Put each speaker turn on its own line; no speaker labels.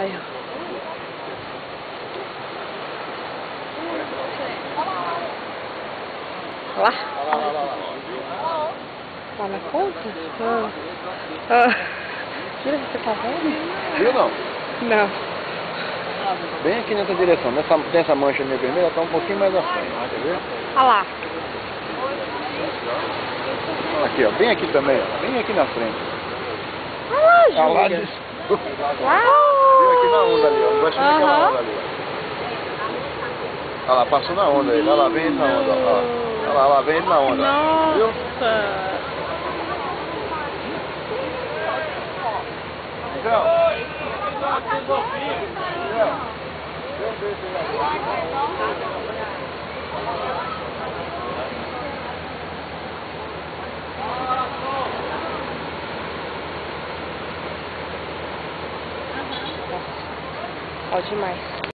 Aí, ó. Lá? Lá na conta? Tira, você tá vendo?
Viu não?
Não.
Bem aqui nessa direção. Nessa mancha meio vermelha está um pouquinho mais à frente. Quer ver?
Olha lá.
Aqui, ó. Bem aqui também, ó. Bem aqui na frente.
Olha lá,
Júlia.
Uau!
Viu aqui na onda ali, ó. Embaixo daquela onda ali, ó. Olha lá, passou na onda aí. Olha lá, vem ele na onda, ó. Olha lá, vem ele na onda.
Nossa!
Viu? Então.
Pode mais.